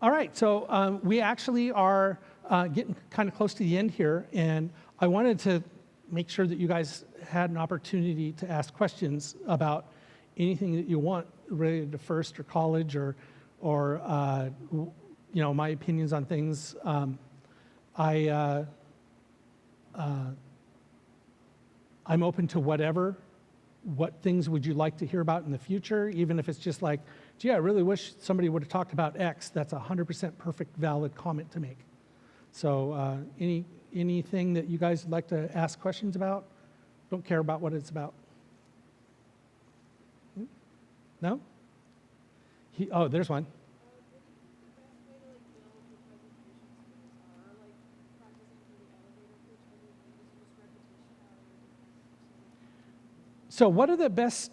All right, so we actually are getting kind of close to the end here, and I wanted to make sure that you guys had an opportunity to ask questions about anything that you want related to FIRST or college or my opinions on things. I'm open to whatever. What things would you like to hear about in the future? Even if it's just like, gee, I really wish somebody would have talked about X. That's a 100% perfect, valid comment to make. So anything that you guys would like to ask questions about? Don't care about what it's about. No? Oh, there's one. So what are the best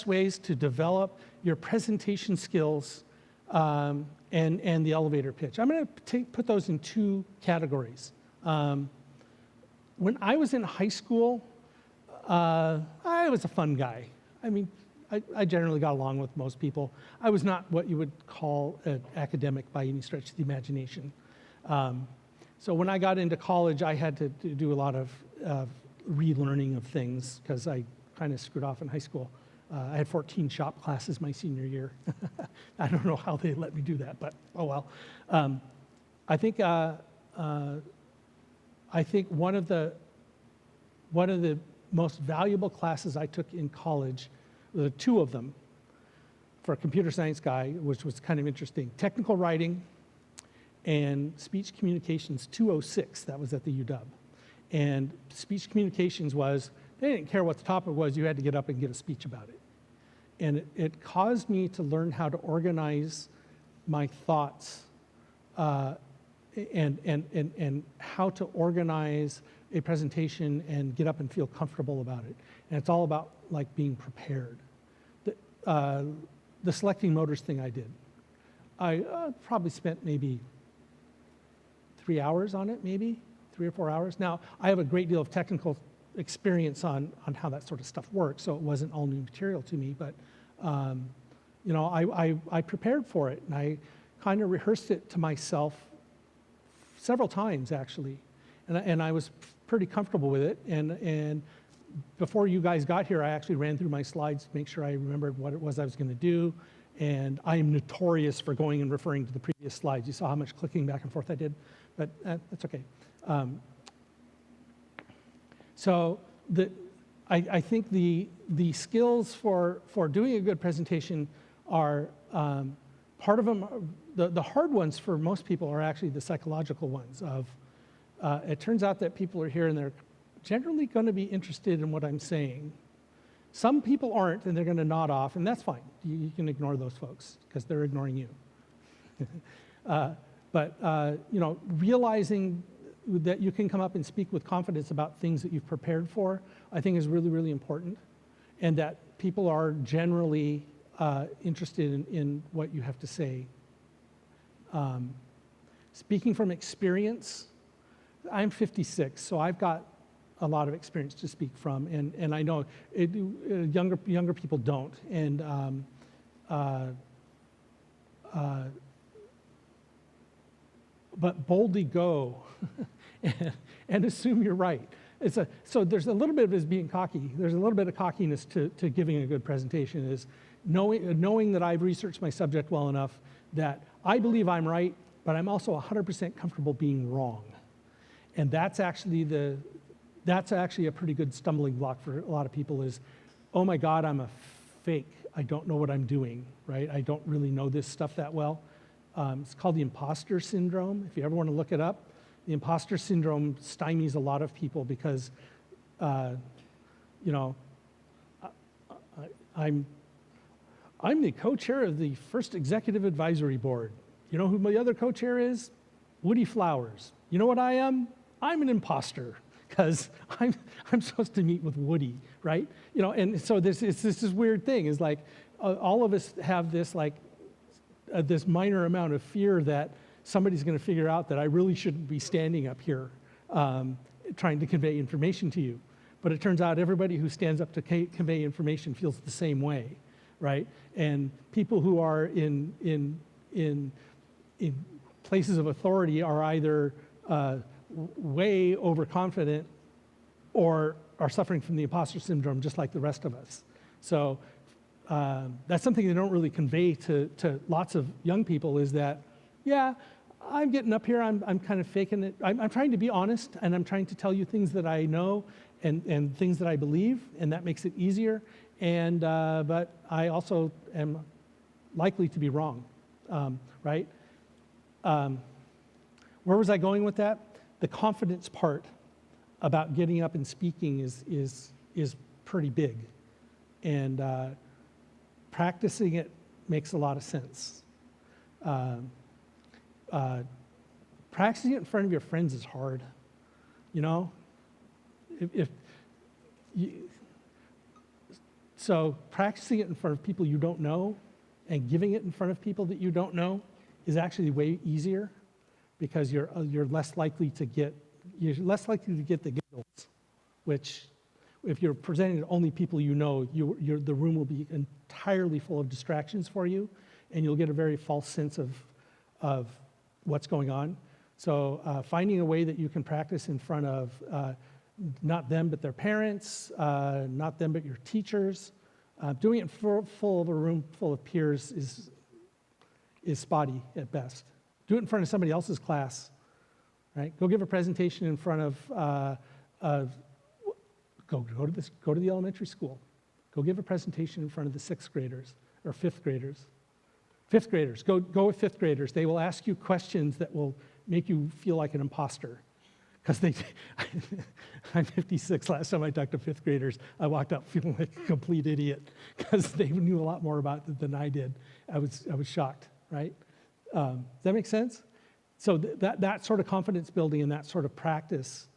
ways to develop your presentation skills and the elevator pitch? I'm going to put those in two categories. When I was in high school, I was a fun guy. I mean, I generally got along with most people. I was not what you would call an academic by any stretch of the imagination. So when I got into college, I had to do a lot of relearning of things because I kind of screwed off in high school. I had 14 shop classes my senior year. I don't know how they let me do that, but oh well. I think one of the most valuable classes I took in college, the two of them, for a computer science guy, which was kind of interesting: technical writing and speech communications 206. That was at the UW, and speech communications was, they didn't care what the topic was, you had to get up and give a speech about it. And it caused me to learn how to organize my thoughts and how to organize a presentation and get up and feel comfortable about it. And it's all about like being prepared. The selecting motors thing I did, I probably spent maybe 3 hours on it, maybe 3 or 4 hours. Now, I have a great deal of technical experience on how that sort of stuff works, so it wasn't all new material to me, but I prepared for it, and I kind of rehearsed it to myself several times, actually, and I was pretty comfortable with it, and before you guys got here, I actually ran through my slides to make sure I remembered what it was I was going to do, and I am notorious for going and referring to the previous slides. You saw how much clicking back and forth I did, but that's okay. So I think the skills for doing a good presentation are, part of them, the hard ones for most people are actually the psychological ones of, it turns out that people are here and they're generally going to be interested in what I'm saying. Some people aren't, and they're going to nod off, and that's fine. You can ignore those folks because they're ignoring you. But realizing that you can come up and speak with confidence about things that you've prepared for, I think is really, really important, and that people are generally interested in what you have to say. Speaking from experience, I'm 56, so I've got a lot of experience to speak from, and I know younger people don't, and but boldly go and assume you're right. So there's a little bit of it as being cocky. There's a little bit of cockiness to giving a good presentation, is knowing that I've researched my subject well enough that I believe I'm right, but I'm also 100% comfortable being wrong. And that's actually a pretty good stumbling block for a lot of people is, oh my God, I'm a fake. I don't know what I'm doing, right? I don't really know this stuff that well. It's called the imposter syndrome. If you ever want to look it up, the imposter syndrome stymies a lot of people because, I'm the co-chair of the First Executive Advisory Board. You know who my other co-chair is? Woody Flowers. You know what I am? I'm an imposter because I'm supposed to meet with Woody, right? And so it's this weird thing is like all of us have this like this minor amount of fear that somebody's going to figure out that I really shouldn't be standing up here trying to convey information to you. But it turns out everybody who stands up to convey information feels the same way, right? And people who are in in places of authority are either way overconfident or are suffering from the imposter syndrome just like the rest of us. So that's something they don't really convey to lots of young people, is that, yeah, I'm getting up here, I'm kind of faking it. I'm trying to be honest, and I'm trying to tell you things that I know and things that I believe, and that makes it easier. And but I also am likely to be wrong, right? Where was I going with that? The confidence part about getting up and speaking is pretty big, and practicing it makes a lot of sense. Practicing it in front of your friends is hard, you know? So practicing it in front of people you don't know and giving it in front of people that you don't know is actually way easier, because you're less likely to get the giggles, which if you're presenting to only people you know, the room will be entirely full of distractions for you, and you'll get a very false sense of what's going on. So finding a way that you can practice in front of not them but their parents, not them but your teachers, doing it full of a room full of peers is spotty at best. Do it in front of somebody else's class, right? Go give a presentation in front of go to the elementary school. Go give a presentation in front of the 6th graders or 5th graders. 5th graders, go with 5th graders. They will ask you questions that will make you feel like an imposter. Because I'm 56. Last time I talked to 5th graders, I walked out feeling like a complete idiot because they knew a lot more about it than I did. I was shocked, right? Does that make sense? So that sort of confidence building and that sort of practice,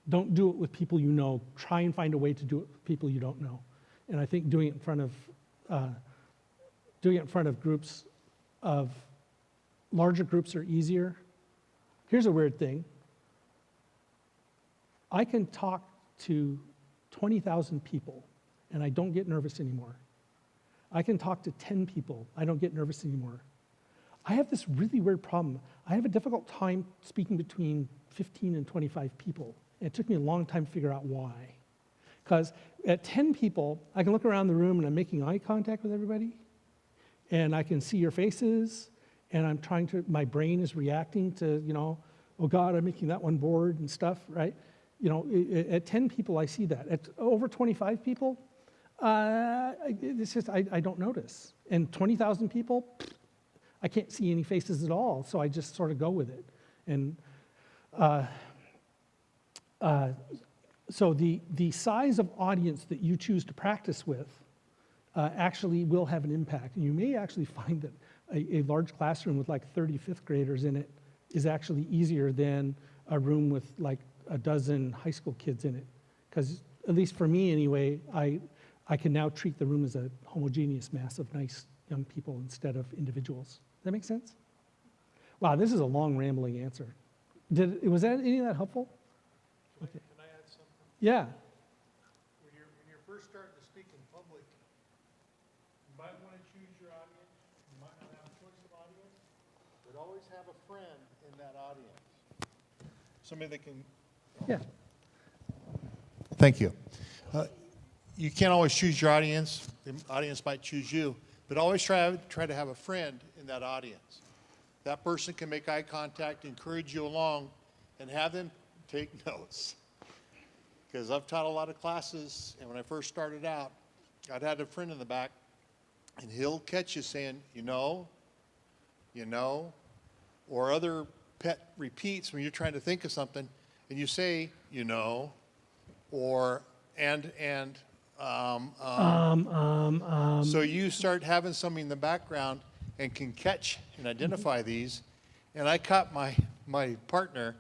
don't do it with people you know. Try and find a way to do it with people you don't know. And I think doing it in front of groups of larger groups are easier. Here's a weird thing. I can talk to 20,000 people and I don't get nervous anymore. I can talk to 10 people, I don't get nervous anymore. I have this really weird problem. I have a difficult time speaking between 15 and 25 people. And it took me a long time to figure out why. Because at 10 people, I can look around the room and I'm making eye contact with everybody, and I can see your faces, and my brain is reacting to, oh God, I'm making that one bored and stuff, right? At 10 people, I see that. At over 25 people, it's just, I don't notice. And 20,000 people, I can't see any faces at all, so I just sort of go with it. And so the size of audience that you choose to practice with actually will have an impact. And you may actually find that a large classroom with like 30 5th graders in it is actually easier than a room with like a dozen high school kids in it. Because at least for me anyway, I can now treat the room as a homogeneous mass of nice young people instead of individuals. Does that make sense? Wow, this is a long rambling answer. Was any of that helpful? Okay. Can I add something? Yeah. When you're first starting to speak in public, you might want to choose your audience. You might not have a choice of audience, but always have a friend in that audience. Somebody that can... Yeah. Thank you. You can't always choose your audience. The audience might choose you, but always try to have a friend in that audience. That person can make eye contact, encourage you along, and have them take notes. Because I've taught a lot of classes, and when I first started out, I'd had a friend in the back, and he'll catch you saying, or other pet repeats when you're trying to think of something, and you say, or So you start having something in the background and can catch and identify these. And I caught my partner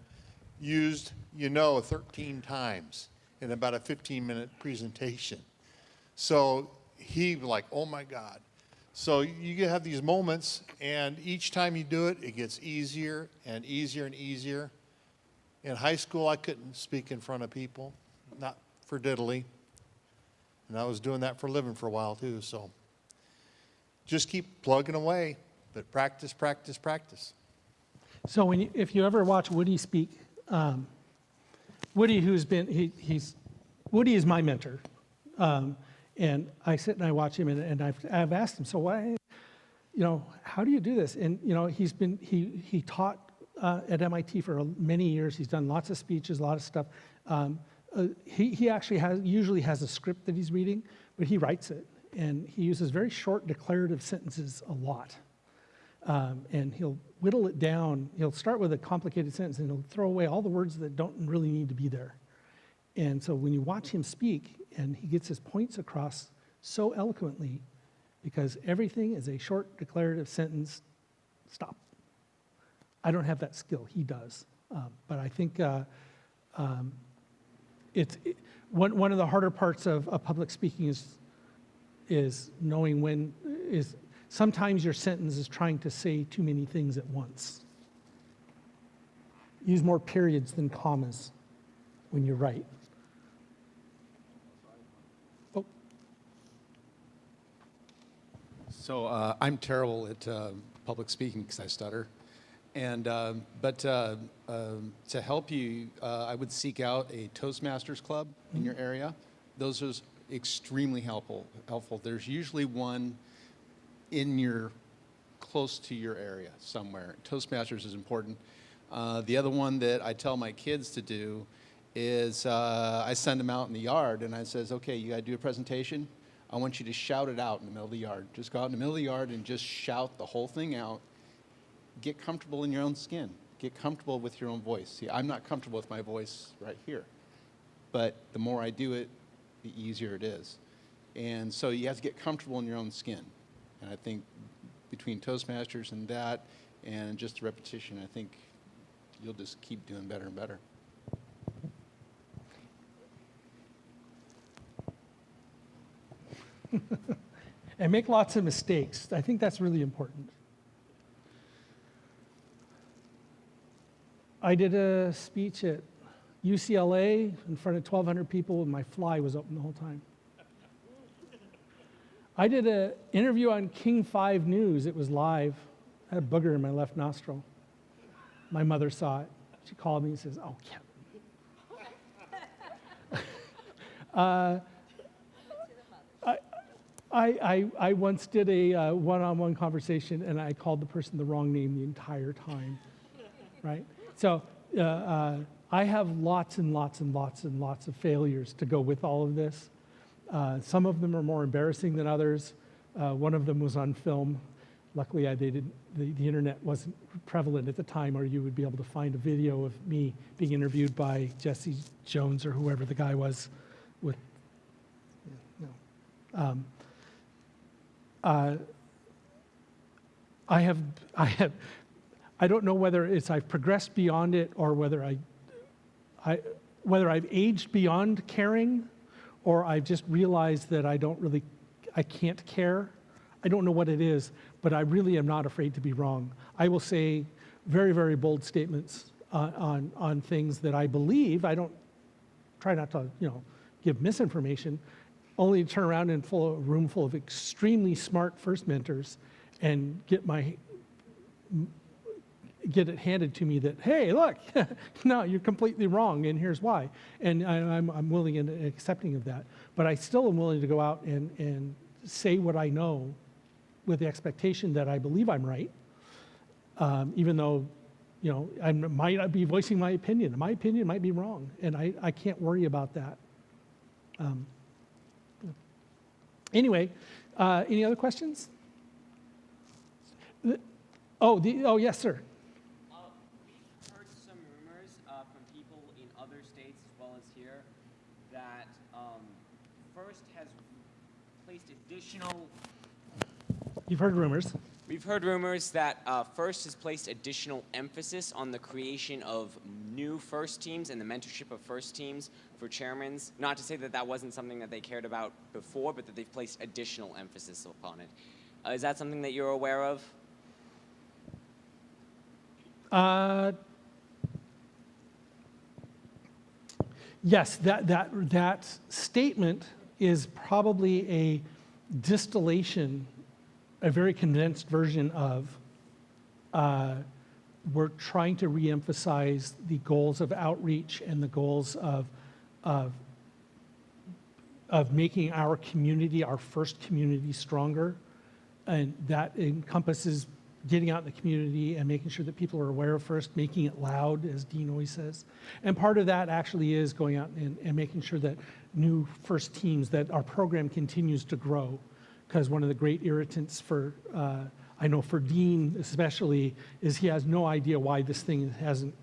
used 13 times in about a 15-minute presentation. So he was like, oh my God. So you have these moments, and each time you do it, it gets easier and easier and easier. In high school, I couldn't speak in front of people, not for diddly. And I was doing that for a living for a while too, so just keep plugging away, but practice, practice, practice. So if you ever watch Woody speak, Woody, Woody is my mentor, and I sit and I watch him, and I've asked him, so why, how do you do this? And he taught at MIT for many years. He's done lots of speeches, a lot of stuff. He actually usually has a script that he's reading, but he writes it, and he uses very short declarative sentences a lot. And he'll whittle it down. He'll start with a complicated sentence, and he'll throw away all the words that don't really need to be there. And so when you watch him speak, and he gets his points across so eloquently, because everything is a short declarative sentence, stop. I don't have that skill. He does. But I think one of the harder parts of public speaking is knowing when sometimes your sentence is trying to say too many things at once. Use more periods than commas when you write. Oh. So I'm terrible at public speaking because I stutter. And but to help you, I would seek out a Toastmasters club in your area. Those are extremely helpful. There's usually one close to your area somewhere. Toastmasters is important. The other one that I tell my kids to do is I send them out in the yard and I says, okay, you got to do a presentation. I want you to shout it out in the middle of the yard. Just go out in the middle of the yard and just shout the whole thing out. Get comfortable in your own skin. Get comfortable with your own voice. See, I'm not comfortable with my voice right here. But the more I do it, the easier it is. And so you have to get comfortable in your own skin. And I think between Toastmasters and that and just the repetition, I think you'll just keep doing better and better. And make lots of mistakes. I think that's really important. I did a speech at UCLA in front of 1,200 people, and my fly was open the whole time. I did an interview on King 5 News. It was live. I had a booger in my left nostril. My mother saw it. She called me and says, "Oh, Kevin." I once did a one-on-one conversation, and I called the person the wrong name the entire time, right? So I have lots and lots and lots and lots of failures to go with all of this. Some of them are more embarrassing than others. One of them was on film. Luckily, the internet wasn't prevalent at the time, or you would be able to find a video of me being interviewed by Jesse Jones or whoever the guy was with. I don't know whether it's I've progressed beyond it or whether I've aged beyond caring, or I've just realized that I can't care. I don't know what it is, but I really am not afraid to be wrong. I will say very, very bold statements on things that I believe. I don't try not to, give misinformation, only to turn around in a room full of extremely smart first mentors and get it handed to me that, hey, look, no, you're completely wrong, and here's why. And I'm willing and accepting of that. But I still am willing to go out and say what I know with the expectation that I believe I'm right, even though, I might not be voicing my opinion. My opinion might be wrong, and I can't worry about that. Anyway, any other questions? Oh, yes, sir. We've heard some rumors from people in other states as well as here that FIRST has placed additional... You've heard rumors. We've heard rumors that FIRST has placed additional emphasis on the creation of new FIRST teams and the mentorship of FIRST teams for chairmen. Not to say that that wasn't something that they cared about before, but that they've placed additional emphasis upon it. Is that something that you're aware of? Yes, that statement is probably a distillation, a very condensed version of we're trying to reemphasize the goals of outreach and the goals of making our community, our first community, stronger. And that encompasses getting out in the community and making sure that people are aware of first, making it loud, as Dean always says. And part of that actually is going out and making sure that new first teams, that our program continues to grow. Because one of the great irritants for, I know for Dean especially, is he has no idea why this thing hasn't,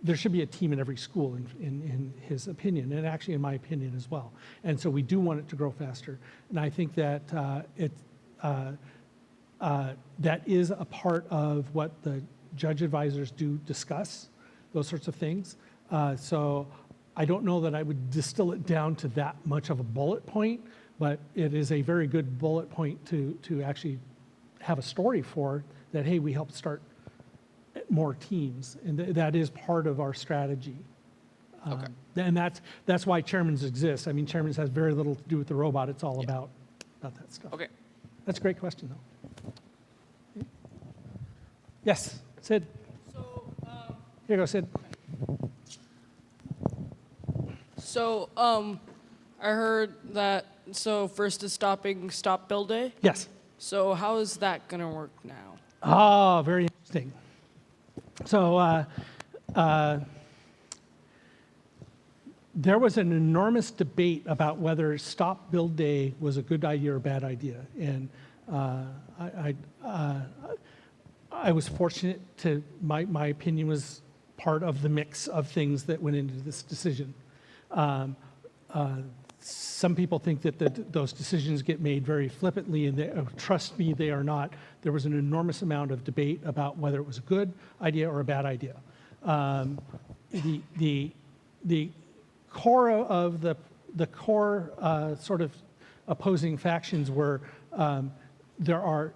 there should be a team in every school in his opinion, and actually in my opinion as well. And so we do want it to grow faster. And I think that that is a part of what the judge advisors do discuss, those sorts of things. So I don't know that I would distill it down to that much of a bullet point, but it is a very good bullet point to actually have a story for that, hey, we helped start more teams, and that is part of our strategy. Okay. And that's why chairmans exist. I mean, chairmans has very little to do with the robot. It's all about that stuff. Okay. That's a great question, though. Yes, Sid. So, Here you go, Sid. I heard that, first is stop build day. Yes. So how is that gonna work now? Oh, very interesting. So there was an enormous debate about whether stop build day was a good idea or a bad idea. And I was fortunate to, my opinion was part of the mix of things that went into this decision. Some people think that those decisions get made very flippantly, and trust me, they are not. There was an enormous amount of debate about whether it was a good idea or a bad idea. The core of the core sort of opposing factions were there are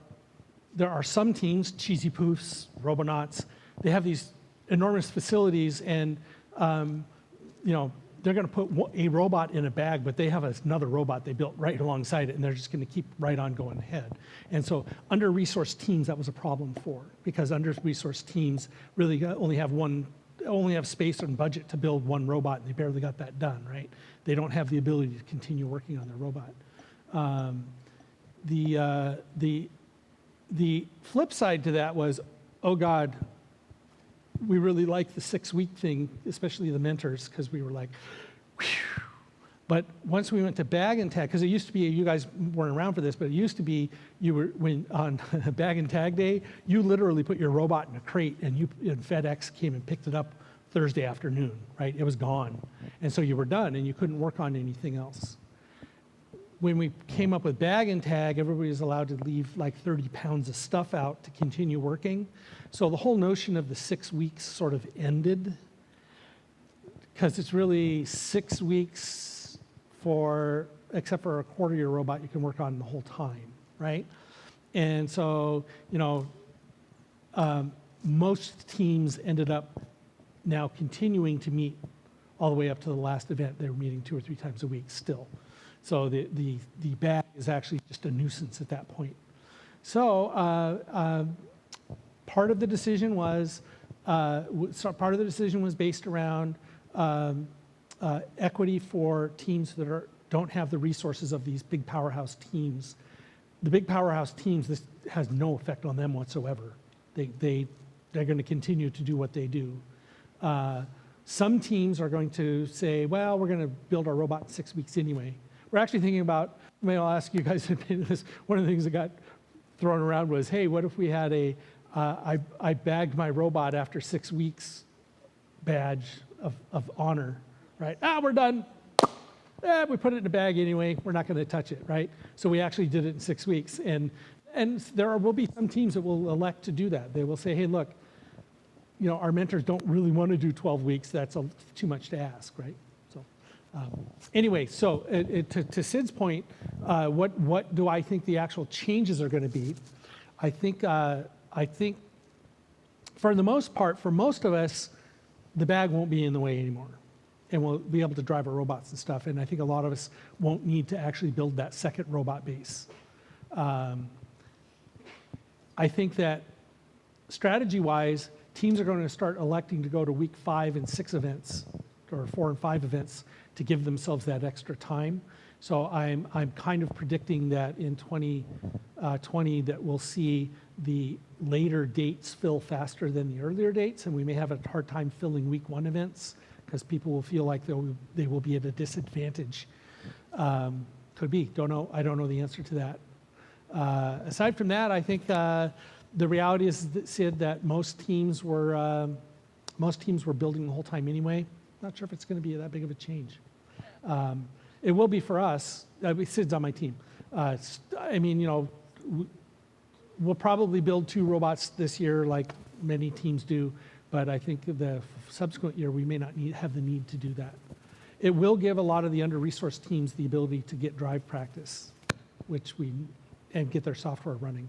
some teams, Cheesy Poofs, Robonauts, they have these enormous facilities, and they're going to put a robot in a bag, but they have another robot they built right alongside it, and they're just going to keep right on going ahead. And so under-resourced teams, that was a problem for, because under-resourced teams really only have space and budget to build one robot, and they barely got that done, right? They don't have the ability to continue working on their robot. The flip side to that was, oh God, we really like the 6-week thing, especially the mentors, because we were like, whew. But once we went to bag and tag, because it used to be, you guys weren't around for this, but it used to be when on bag and tag day, you literally put your robot in a crate, and FedEx came and picked it up Thursday afternoon, right? It was gone. And so you were done, and you couldn't work on anything else. When we came up with bag and tag, everybody was allowed to leave like 30 pounds of stuff out to continue working. So the whole notion of the 6 weeks sort of ended, because it's really 6 weeks except for a quarter of your robot you can work on the whole time, right? And so, most teams ended up now continuing to meet all the way up to the last event. They were meeting 2 or 3 times a week still. So the bag is actually just a nuisance at that point. So part of the decision was based around equity for teams that don't have the resources of these big powerhouse teams. The big powerhouse teams, this has no effect on them whatsoever. They're going to continue to do what they do. Some teams are going to say, well, we're going to build our robot in 6 weeks anyway. We're actually thinking about, maybe I'll ask you guys this, one of the things that got thrown around was, hey, what if we had I bagged my robot after 6 weeks badge of honor, right? We're done. We put it in a bag anyway. We're not going to touch it, right? So we actually did it in 6 weeks. And there will be some teams that will elect to do that. They will say, hey, look, our mentors don't really want to do 12 weeks. That's too much to ask, right? So anyway, so to Sid's point, what do I think the actual changes are going to be? I think for the most part, for most of us, the bag won't be in the way anymore. And we'll be able to drive our robots and stuff. And I think a lot of us won't need to actually build that second robot base. I think that strategy-wise, teams are going to start electing to go to week 5 and 6 events, or 4 and 5 events, to give themselves that extra time. So I'm kind of predicting that in 2020 that we'll see the later dates fill faster than the earlier dates, and we may have a hard time filling week 1 events because people will feel like they will be at a disadvantage. Could be, don't know. I don't know the answer to that. Aside from that, I think the reality is, Sid, that most teams were building the whole time anyway. Not sure if it's going to be that big of a change. It will be for us. Sid's on my team. I mean, you know, we'll probably build 2 robots this year, like many teams do. But I think the subsequent year we may not have the need to do that. It will give a lot of the under-resourced teams the ability to get drive practice, and get their software running.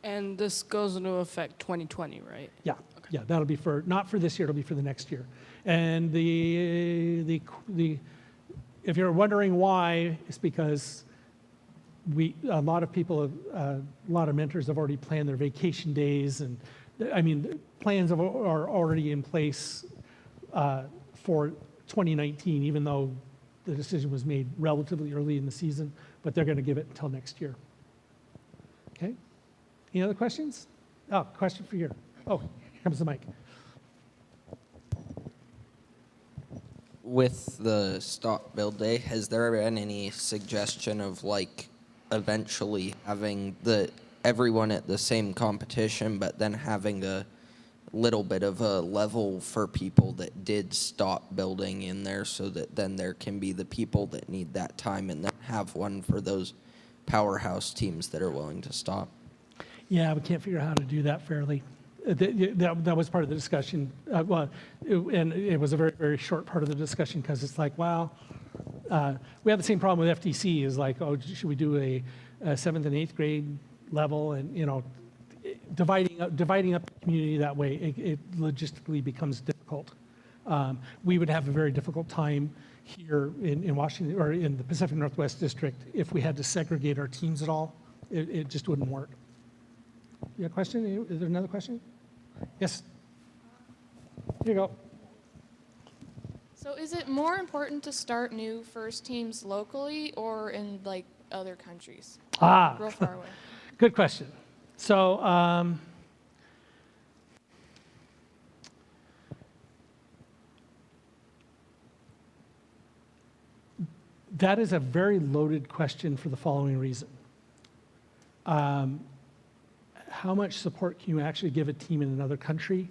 And this goes into effect 2020, right? Yeah, yeah, that'll be not for this year, it'll be for the next year. And if you're wondering why, it's because a lot of people, a lot of mentors have already planned their vacation days, and I mean, plans are already in place for 2019, even though the decision was made relatively early in the season, but they're going to give it until next year. Okay? Any other questions? Oh, question for you. Oh, here comes the mic. With the stop build day, has there been any suggestion of like eventually having everyone at the same competition, but then having a little bit of a level for people that did stop building in there, so that then there can be the people that need that time, and then have one for those powerhouse teams that are willing to stop? Yeah, we can't figure out how to do that fairly. That was part of the discussion. And it was a very, very short part of the discussion, because it's like, well, we have the same problem with FTC. Is like, oh, should we do a 7th and 8th grade level? And, you know, dividing up the community that way, it logistically becomes difficult. We would have a very difficult time here in Washington, or in the Pacific Northwest District, if we had to segregate our teams at all. It just wouldn't work. You have a question? Is there another question? Yes. Here you go. So is it more important to start new first teams locally or in like other countries? Real far away. Good question. So that is a very loaded question for the following reason. How much support can you actually give a team in another country?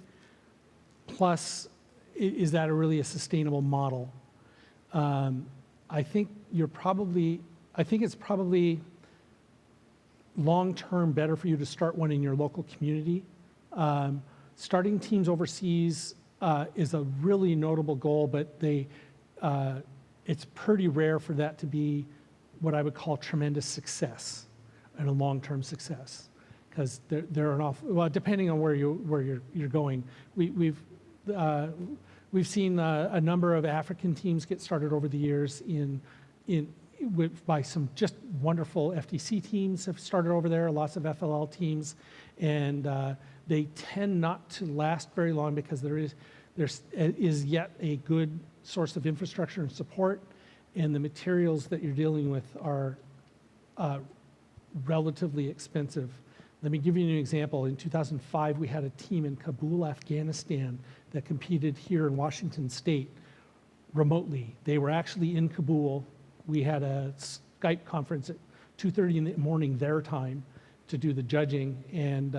Plus, is that really a sustainable model? I think it's probably long-term better for you to start one in your local community. Starting teams overseas is a really notable goal, but it's pretty rare for that to be what I would call tremendous success and a long-term success. Because there are well, depending on where you're going, we've seen a number of African teams get started over the years by some just wonderful FTC teams have started over there, lots of FLL teams, and they tend not to last very long because there is yet a good source of infrastructure and support, and the materials that you're dealing with are relatively expensive. Let me give you an example. In 2005, we had a team in Kabul, Afghanistan, that competed here in Washington State remotely. They were actually in Kabul. We had a Skype conference at 2:30 in the morning their time to do the judging, and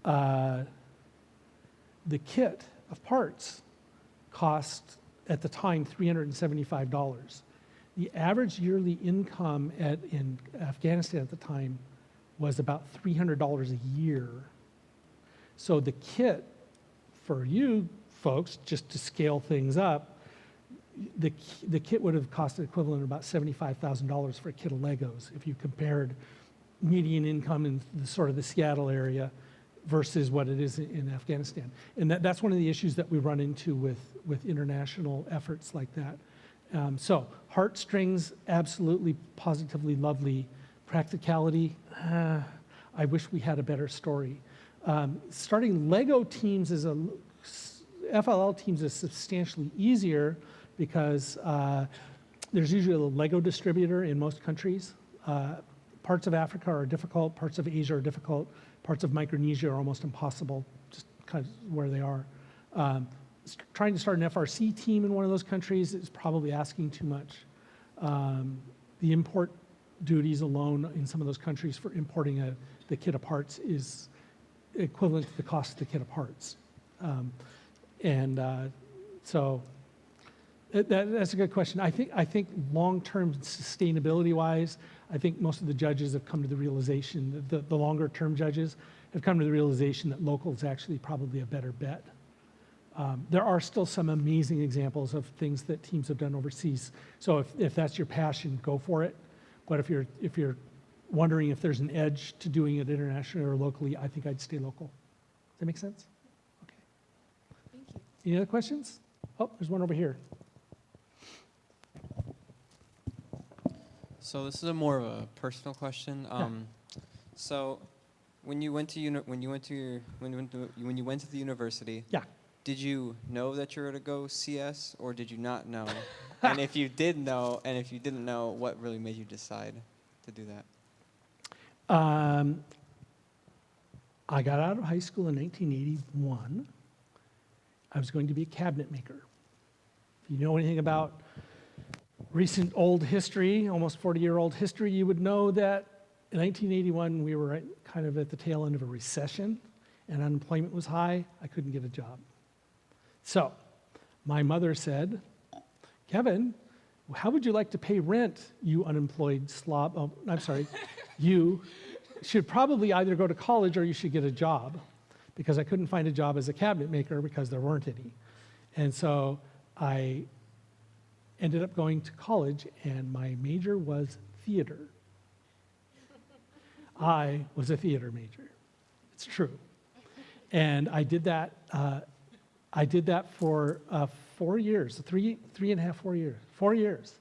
the kit of parts cost, at the time, $375. The average yearly income in Afghanistan at the time was about $300 a year. So the kit for you folks, just to scale things up, the kit would have cost the equivalent of about $75,000 for a kit of Legos if you compared median income in the Seattle area versus what it is in Afghanistan. And that's one of the issues that we run into with international efforts like that. So heartstrings, absolutely, positively lovely. Practicality, I wish we had a better story. Starting Lego teams FLL teams is substantially easier because there's usually a Lego distributor in most countries. Parts of Africa are difficult, parts of Asia are difficult, parts of Micronesia are almost impossible, just kind of where they are. Trying to start an FRC team in one of those countries is probably asking too much. The import duties alone in some of those countries for importing the kit of parts is equivalent to the cost of the kit of parts. So that's a good question. I think long-term sustainability-wise, I think most of the judges have come to the realization, that the longer-term judges have come to the realization that local is actually probably a better bet. There are still some amazing examples of things that teams have done overseas. So if that's your passion, go for it. But if you're wondering if there's an edge to doing it internationally or locally, I think I'd stay local. Does that make sense? Okay. Thank you. Any other questions? Oh, there's one over here. So this is a more of a personal question. So when you went to the university, Yeah. did you know that you were to go CS, or did you not know? And if you did know, and if you didn't know, what really made you decide to do that? I got out of high school in 1981. I was going to be a cabinet maker. If you know anything about recent old history, almost 40-year-old history, you would know that in 1981 we were kind of at the tail end of a recession and unemployment was high. I couldn't get a job. So my mother said, Kevin, how would you like to pay rent, you unemployed slob? Oh, I'm sorry. You should probably either go to college or you should get a job, because I couldn't find a job as a cabinet maker because there weren't any. And so I ended up going to college, and my major was theater. I was a theater major. It's true. And I did that. I did that for 4 years, 4 years.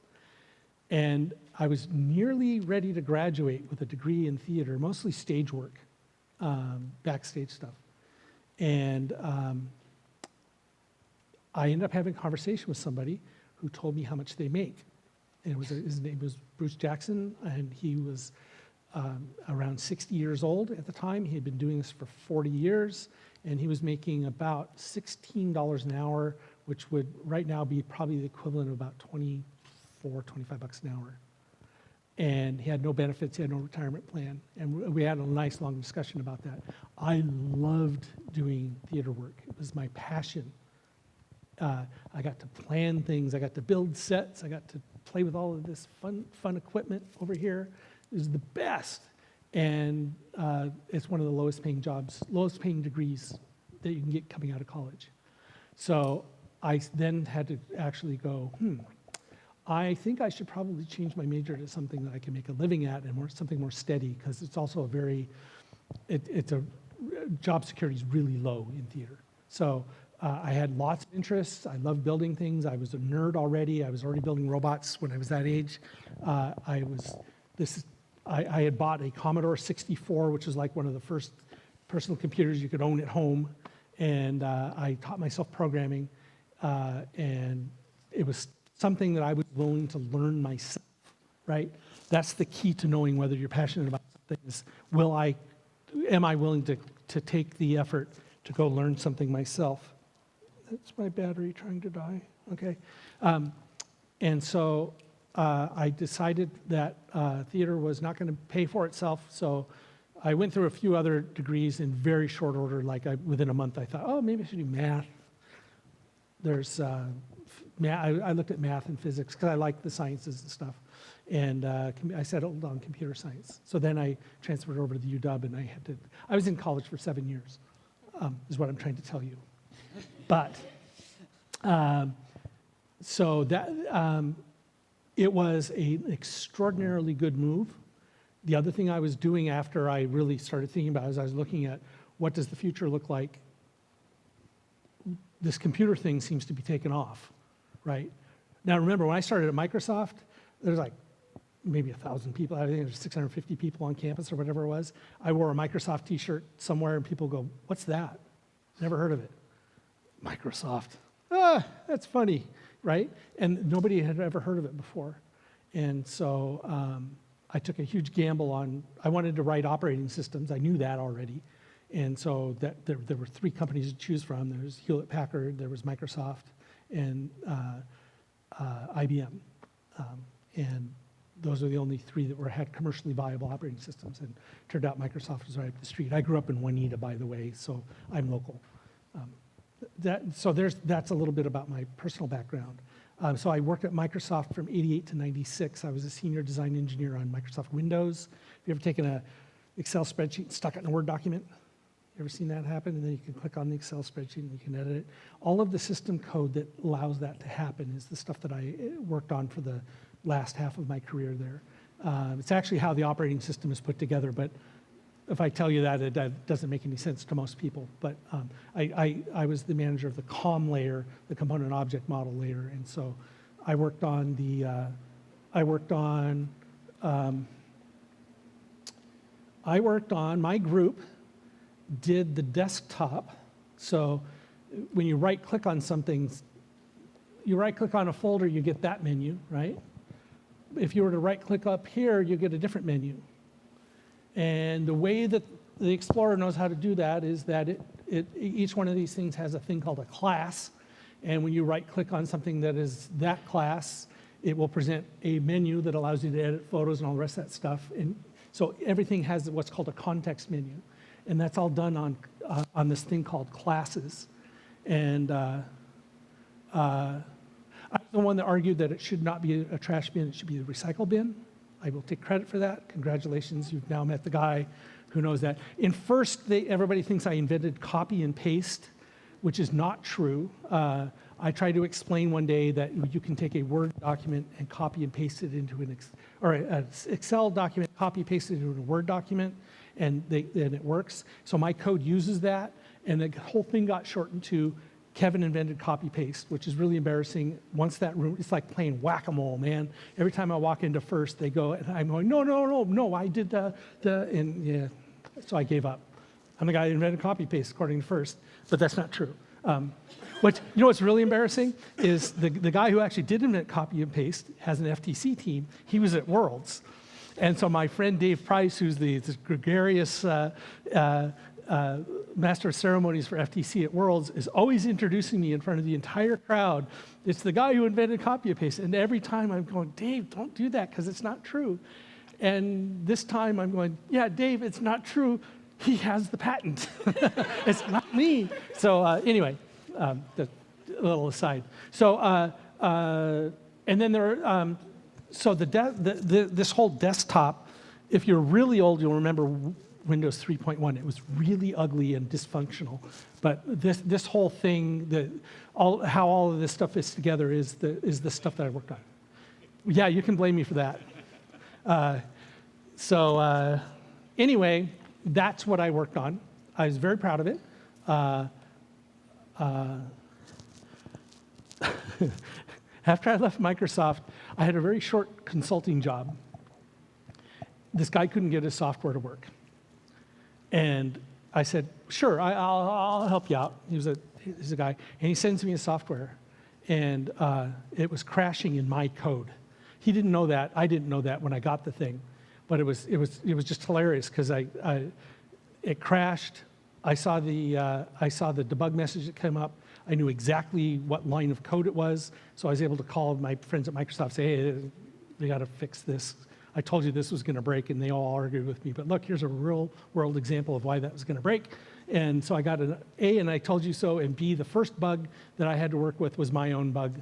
And I was nearly ready to graduate with a degree in theater, mostly stage work, backstage stuff. And I ended up having a conversation with somebody who told me how much they make. And his name was Bruce Jackson, and he was around 60 years old at the time. He had been doing this for 40 years, and he was making about $16 an hour, which would right now be probably the equivalent of about $25 an hour. And he had no benefits, he had no retirement plan. And we had a nice long discussion about that. I loved doing theater work. It was my passion. I got to plan things, I got to build sets, I got to play with all of this fun equipment over here. It was the best. And it's one of the lowest paying jobs, lowest paying degrees that you can get coming out of college. So I then had to actually go, I think I should probably change my major to something that I can make a living at and something more steady, because it's also a very, job security is really low in theater. So I had lots of interests. I loved building things. I was a nerd already. I was already building robots when I was that age. I had bought a Commodore 64, which was like one of the first personal computers you could own at home. And I taught myself programming. And it was something that I was willing to learn myself, right? That's the key to knowing whether you're passionate about something is, am I willing to take the effort to go learn something myself? That's my battery trying to die. Okay. And so I decided that theater was not going to pay for itself. So I went through a few other degrees in very short order. Like within a month, I thought, oh, maybe I should do math. There's I looked at math and physics because I like the sciences and stuff. And I settled on computer science. So then I transferred over to the UW, and I was in college for 7 years, is what I'm trying to tell you. But, so that, it was an extraordinarily good move. The other thing I was doing after I really started thinking about it is I was looking at what does the future look like. This computer thing seems to be taking off, right? Now remember, when I started at Microsoft, there's like maybe 1,000 people. I think there's 650 people on campus or whatever it was. I wore a Microsoft t-shirt somewhere and people go, what's that? Never heard of it. Microsoft. That's funny, right? And nobody had ever heard of it before. And so I took a huge gamble on, I wanted to write operating systems. I knew that already. And so there were 3 companies to choose from. There was Hewlett-Packard, there was Microsoft, and IBM. And those are the only 3 that had commercially viable operating systems. And it turned out Microsoft was right up the street. I grew up in Juanita, by the way, so I'm local. That's a little bit about my personal background. So I worked at Microsoft from 88 to 96. I was a senior design engineer on Microsoft Windows. Have you ever taken an Excel spreadsheet and stuck it in a Word document? You ever seen that happen? And then you can click on the Excel spreadsheet and you can edit it. All of the system code that allows that to happen is the stuff that I worked on for the last half of my career there. It's actually how the operating system is put together, but if I tell you that, it doesn't make any sense to most people. But I was the manager of the COM layer, the component object model layer, and so I worked on my group did the desktop. So when you right click on something, you right click on a folder, you get that menu, right? If you were to right click up here, you get a different menu. And the way that the Explorer knows how to do that is that each one of these things has a thing called a class. And when you right click on something that is that class, it will present a menu that allows you to edit photos and all the rest of that stuff. And so everything has what's called a context menu. And that's all done on this thing called classes. And I'm the one that argued that it should not be a trash bin, it should be a recycle bin. I will take credit for that. Congratulations, you've now met the guy who knows that. In first, everybody thinks I invented copy and paste, which is not true. I tried to explain one day that you can take a Word document and copy and paste it into an Excel document, copy and paste it into a Word document, and it works. So my code uses that, and the whole thing got shortened to Kevin invented copy-paste, which is really embarrassing. Once that room, it's like playing whack-a-mole, man. Every time I walk into first, they go, and I'm going, no, I did and yeah, so I gave up. I'm the guy who invented copy-paste, according to first, but that's not true. But you know what's really embarrassing is the guy who actually did invent copy and paste has an FTC team. He was at Worlds. And so my friend Dave Price, who's this gregarious master of ceremonies for FTC at Worlds, is always introducing me in front of the entire crowd. It's the guy who invented copy and paste. And every time I'm going, Dave, don't do that because it's not true. And this time I'm going, yeah, Dave, it's not true. He has the patent. It's not me. So anyway, a little aside. So and then there are, so this whole desktop, if you're really old, you'll remember Windows 3.1. It was really ugly and dysfunctional. But this whole thing, how all of this stuff fits together is the stuff that I worked on. Yeah, you can blame me for that. Anyway, that's what I worked on. I was very proud of it. After I left Microsoft, I had a very short consulting job. This guy couldn't get his software to work. And I said, sure, I'll help you out. He's a guy. And he sends me his software. And it was crashing in my code. He didn't know that. I didn't know that when I got the thing. But it was just hilarious because it crashed. I saw the debug message that came up. I knew exactly what line of code it was, so I was able to call my friends at Microsoft and say, hey, we got to fix this. I told you this was going to break, and they all argued with me. But look, here's a real-world example of why that was going to break. And so I got an A, and I told you so, and B, the first bug that I had to work with was my own bug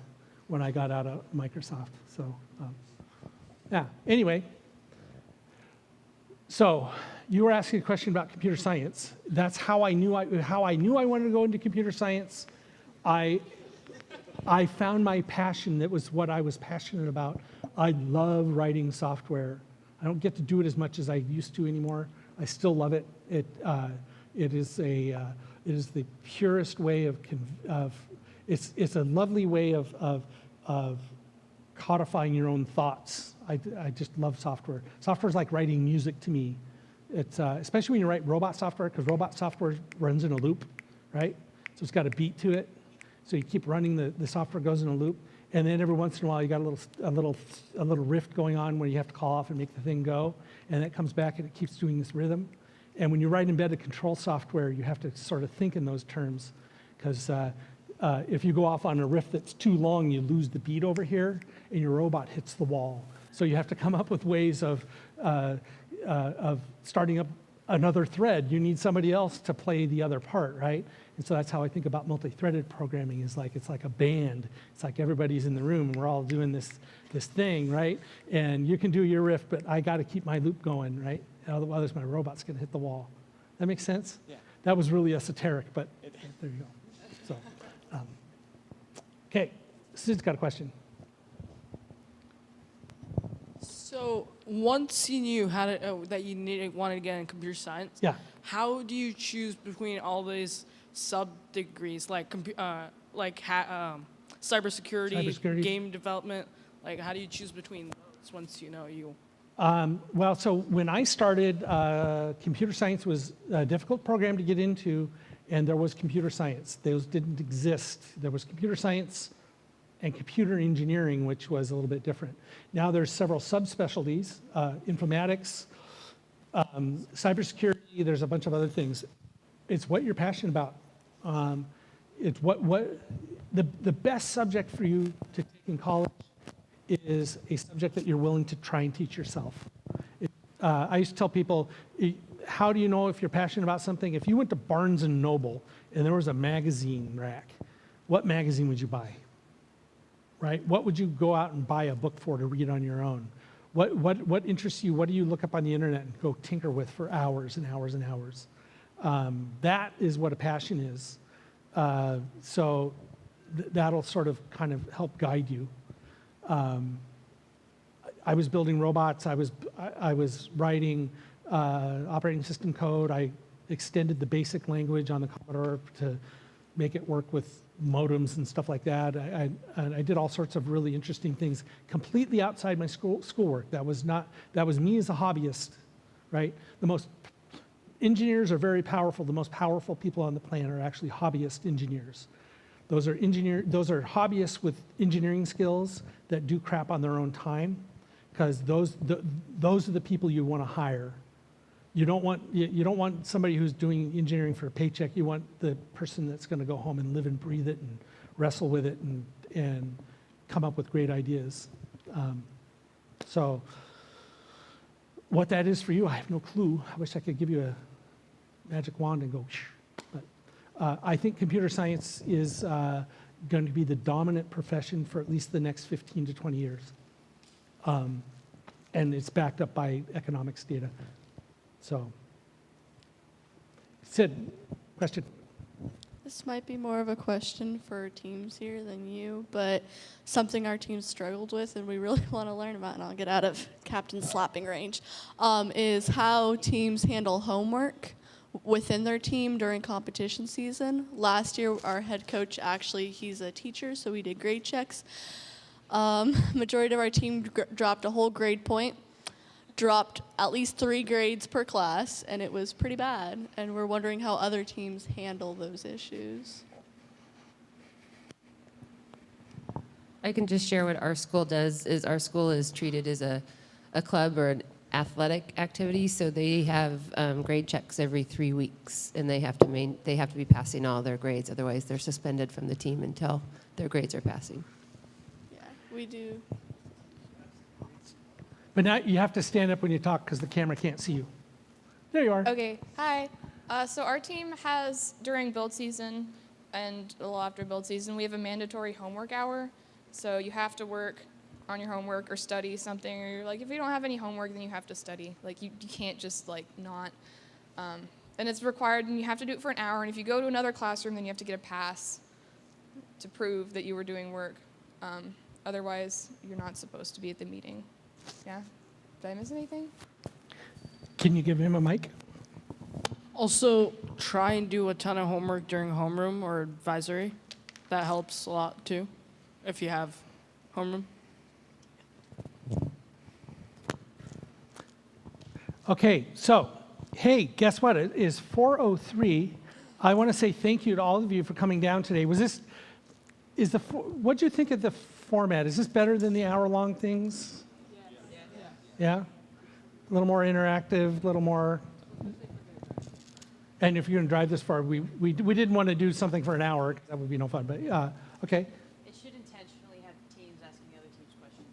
when I got out of Microsoft. So, yeah. Anyway. So you were asking a question about computer science. That's how I knew I wanted to go into computer science. I found my passion. That was what I was passionate about. I love writing software. I don't get to do it as much as I used to anymore. I still love it. It is the purest way of it's a lovely way of codifying your own thoughts. I just love software. Software is like writing music to me. It's especially when you write robot software, because robot software runs in a loop, right? So it's got a beat to it. So you keep running, the software goes in a loop, and then every once in a while you got a little rift going on where you have to call off and make the thing go, and it comes back and it keeps doing this rhythm. And when you write embedded control software, you have to sort of think in those terms, because if you go off on a riff that's too long, you lose the beat over here, and your robot hits the wall. So you have to come up with ways of starting up another thread. You need somebody else to play the other part, right? And so that's how I think about multi-threaded programming. It's like a band. It's like everybody's in the room and we're all doing this thing, right? And you can do your riff, but I got to keep my loop going, right? Otherwise, my robot's going to hit the wall. That makes sense? Yeah. That was really esoteric, but there you go. So, okay, Sid's got a question. So once you knew how to, that you wanted to get in computer science, Yeah. how do you choose between all these sub degrees like cybersecurity, game development? Like, how do you choose between those once you know you? Well, so when I started, computer science was a difficult program to get into, and there was computer science. Those didn't exist. There was computer science and computer engineering, which was a little bit different. Now there's several subspecialties, informatics, cybersecurity, there's a bunch of other things. It's what you're passionate about. It's the best subject for you to take in college is a subject that you're willing to try and teach yourself. I used to tell people, how do you know if you're passionate about something? If you went to Barnes & Noble and there was a magazine rack, what magazine would you buy? Right? What would you go out and buy a book for to read on your own? What interests you? What do you look up on the internet and go tinker with for hours and hours and hours? That is what a passion is. So that'll sort of kind of help guide you. I was building robots. I was writing operating system code. I extended the BASIC language on the Commodore to make it work with modems and stuff like that. I did all sorts of really interesting things completely outside my schoolwork. That was me as a hobbyist, right? Engineers are very powerful. The most powerful people on the planet are actually hobbyist engineers. Those are hobbyists with engineering skills that do crap on their own time, because those are the people you want to hire. You don't want somebody who's doing engineering for a paycheck. You want the person that's going to go home and live and breathe it and wrestle with it and come up with great ideas. So what that is for you, I have no clue. I wish I could give you a magic wand and go, shh. But I think computer science is going to be the dominant profession for at least the next 15 to 20 years. And it's backed up by economics data. So, Sid, question. This might be more of a question for teams here than you, but something our team struggled with and we really want to learn about, and I'll get out of captain slapping range, is how teams handle homework within their team during competition season. Last year, our head coach, actually, he's a teacher, so we did grade checks. Majority of our team dropped a whole grade point, dropped at least 3 grades per class, and it was pretty bad. And we're wondering how other teams handle those issues. I can just share what our school does. Is our school is treated as a club or an athletic activity, so they have grade checks every 3 weeks, and they have to be passing all their grades. Otherwise, they're suspended from the team until their grades are passing. Yeah, we do. But now you have to stand up when you talk because the camera can't see you. There you are. Okay, hi. So our team has, during build season and a little after build season, we have a mandatory homework hour. So you have to work on your homework or study something, or you're like, if you don't have any homework, then you have to study. Like, you can't just, like, not. And it's required, and you have to do it for an hour. And if you go to another classroom, then you have to get a pass to prove that you were doing work. Otherwise, you're not supposed to be at the meeting. Yeah? Did I miss anything? Can you give him a mic? Also, try and do a ton of homework during homeroom or advisory. That helps a lot too, if you have homeroom. Okay, so, hey, guess what? It is 4:03. I want to say thank you to all of you for coming down today. What'd you think of the format? Is this better than the hour-long things? Yeah? A little more interactive, a little more... And if you're going to drive this far, we didn't want to do something for an hour, 'cause that would be no fun, but, okay. It should intentionally have teams asking the other team's questions.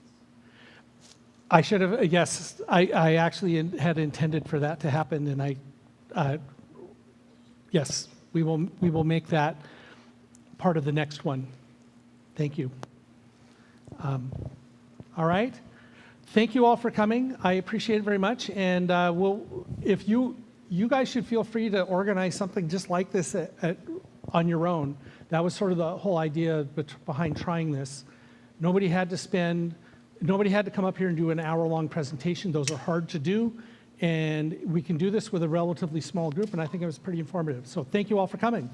I should have, yes, I actually had intended for that to happen, and yes, we will make that part of the next one. Thank you. All right. Thank you all for coming. I appreciate it very much, and if you guys should feel free to organize something just like this on your own. That was sort of the whole idea behind trying this. Nobody had to come up here and do an hour-long presentation. Those are hard to do, and we can do this with a relatively small group, and I think it was pretty informative. So thank you all for coming.